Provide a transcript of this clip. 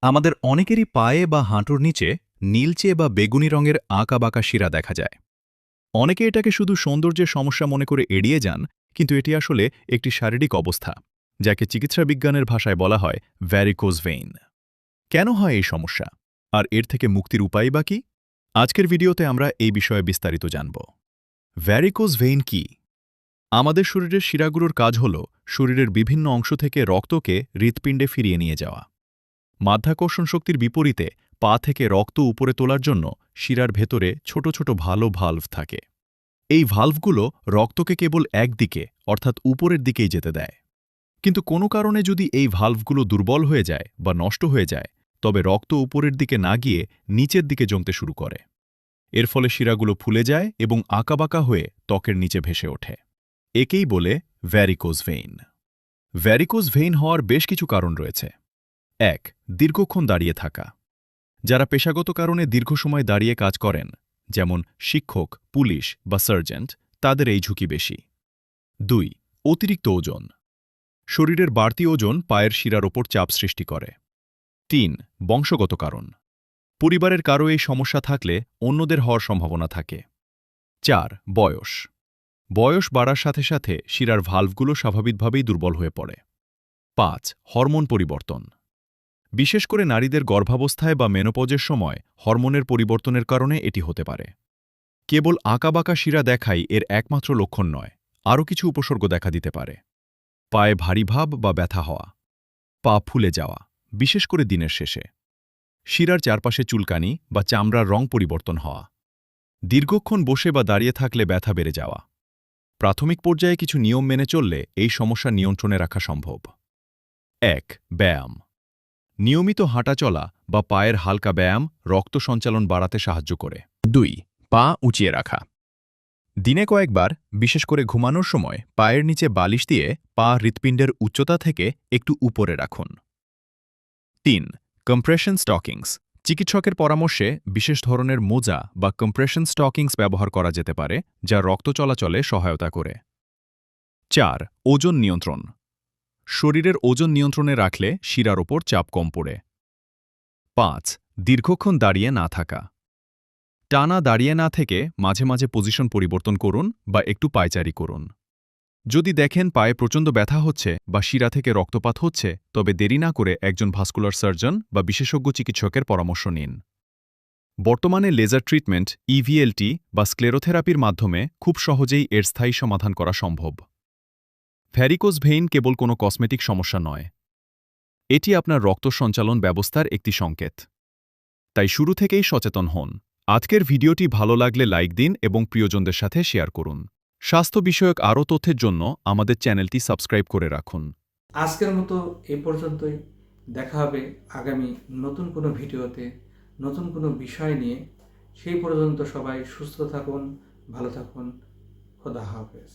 আমাদের অনেকেরই পায়ে বা হাঁটুর নিচে নীলচে বা বেগুনি রঙের আঁকাবাঁকা শিরা দেখা যায়। অনেকে এটাকে শুধু সৌন্দর্যের সমস্যা মনে করে এড়িয়ে যান, কিন্তু এটি আসলে একটি শারীরিক অবস্থা, যাকে চিকিৎসা বিজ্ঞানের ভাষায় বলা হয় ভ্যারিকোজ ভেইন। কেন হয় এই সমস্যা, আর এর থেকে মুক্তির উপায় বা কি? আজকের ভিডিওতে আমরা এই বিষয়ে বিস্তারিত জানব। ভ্যারিকোজ ভেইন কি? আমাদের শরীরের শিরাগুলোর কাজ হল শরীরের বিভিন্ন অংশ থেকে রক্তকে হৃৎপিণ্ডে ফিরিয়ে নিয়ে যাওয়া। মাধ্যাকর্ষণ শক্তির বিপরীতে পা থেকে রক্ত উপরে তোলার জন্য শিরার ভেতরে ছোট ছোট ভালো ভালভ থাকে। এই ভালভগুলো রক্তকে কেবল একদিকে, অর্থাৎ উপরের দিকেই যেতে দেয়। কিন্তু কোনো কারণে যদি এই ভালভগুলো দুর্বল হয়ে যায় বা নষ্ট হয়ে যায়, তবে রক্ত উপরের দিকে না গিয়ে নিচের দিকে জমতে শুরু করে। এর ফলে শিরাগুলো ফুলে যায় এবং আঁকাবাঁকা হয়ে ত্বকের নিচে ভেসে ওঠে। একেই বলে ভ্যারিকোজ ভেইন। ভ্যারিকোজ ভেইন হওয়ার বেশ কিছু কারণ রয়েছে। ১. দীর্ঘক্ষণ দাঁড়িয়ে থাকা। যারা পেশাগত কারণে দীর্ঘ সময় দাঁড়িয়ে কাজ করেন, যেমন শিক্ষক, পুলিশ বা সার্জেন্ট, তাদের এই ঝুঁকি বেশি। ২. অতিরিক্ত ওজন। শরীরের বাড়তি ওজন পায়ের শিরার ওপর চাপ সৃষ্টি করে। ৩. বংশগত কারণ। পরিবারের কারো এই সমস্যা থাকলে অন্যদের হওয়ার সম্ভাবনা থাকে। ৪. বয়স। বয়স বাড়ার সাথে সাথে শিরার ভালভগুলো স্বাভাবিকভাবেই দুর্বল হয়ে পড়ে। ৫. হরমোন পরিবর্তন। বিশেষ করে নারীদের গর্ভাবস্থায় বা মেনোপজের সময় হরমোনের পরিবর্তনের কারণে এটি হতে পারে। কেবল আঁকাবাঁকা শিরা দেখাই এর একমাত্র লক্ষণ নয়, আরও কিছু উপসর্গ দেখা দিতে পারে। পায়ে ভারী ভাব বা ব্যথা হওয়া, পা ফুলে যাওয়া, বিশেষ করে দিনের শেষে, শিরার চারপাশে চুলকানি বা চামড়ার রং পরিবর্তন হওয়া, দীর্ঘক্ষণ বসে বা দাঁড়িয়ে থাকলে ব্যথা বেড়ে যাওয়া। প্রাথমিক পর্যায়ে কিছু নিয়ম মেনে চললে এই সমস্যা নিয়ন্ত্রণে রাখা সম্ভব। ১. ব্যায়াম। নিয়মিত হাঁটাচলা বা পায়ের হালকা ব্যায়াম রক্ত সঞ্চালন বাড়াতে সাহায্য করে। ২. পা উঁচিয়ে রাখা। দিনে কয়েকবার, বিশেষ করে ঘুমানোর সময়, পায়ের নিচে বালিশ দিয়ে পা হৃৎপিণ্ডের উচ্চতা থেকে একটু উপরে রাখুন। ৩. Compression stockings. চিকিৎসকের পরামর্শে বিশেষ ধরনের মোজা বা কম্প্রেশন স্টকিংস ব্যবহার করা যেতে পারে, যা রক্ত চলাচলে সহায়তা করে। ৪. ওজন নিয়ন্ত্রণ। শরীরের ওজন নিয়ন্ত্রণে রাখলে শিরার ওপর চাপ কম পড়ে। ৫. দীর্ঘক্ষণ দাঁড়িয়ে না থাকা। টানা দাঁড়িয়ে না থেকে মাঝে মাঝে পজিশন পরিবর্তন করুন বা একটু পায়চারি করুন। যদি দেখেন পায়ে প্রচণ্ড ব্যথা হচ্ছে বা শিরা থেকে রক্তপাত হচ্ছে, তবে দেরি না করে একজন ভাস্কুলার সার্জন বা বিশেষজ্ঞ চিকিৎসকের পরামর্শ নিন। বর্তমানে লেজার ট্রিটমেন্ট, ইভিএলটি বা স্ক্লেরোথেরাপির মাধ্যমে খুব সহজেই এর স্থায়ী সমাধান করা সম্ভব। ভ্যারিকোজ ভেইন কেবল কোনো কসমেটিক সমস্যা নয়, এটি আপনার রক্ত সঞ্চালন ব্যবস্থার একটি সংকেত। তাই শুরু থেকেই সচেতন হন। আজকের ভিডিওটি ভালো লাগলে লাইক দিন এবং প্রিয়জনদের সাথে শেয়ার করুন। স্বাস্থ্য বিষয়ক আরও তথ্যের জন্য আমাদের চ্যানেলটি সাবস্ক্রাইব করে রাখুন। আজকের মতো এ পর্যন্তই। দেখা হবে আগামী নতুন কোনো ভিডিওতে, নতুন কোনো বিষয় নিয়ে। সেই পর্যন্ত সবাই সুস্থ থাকুন, ভালো থাকুন। খোদা হাফেজ।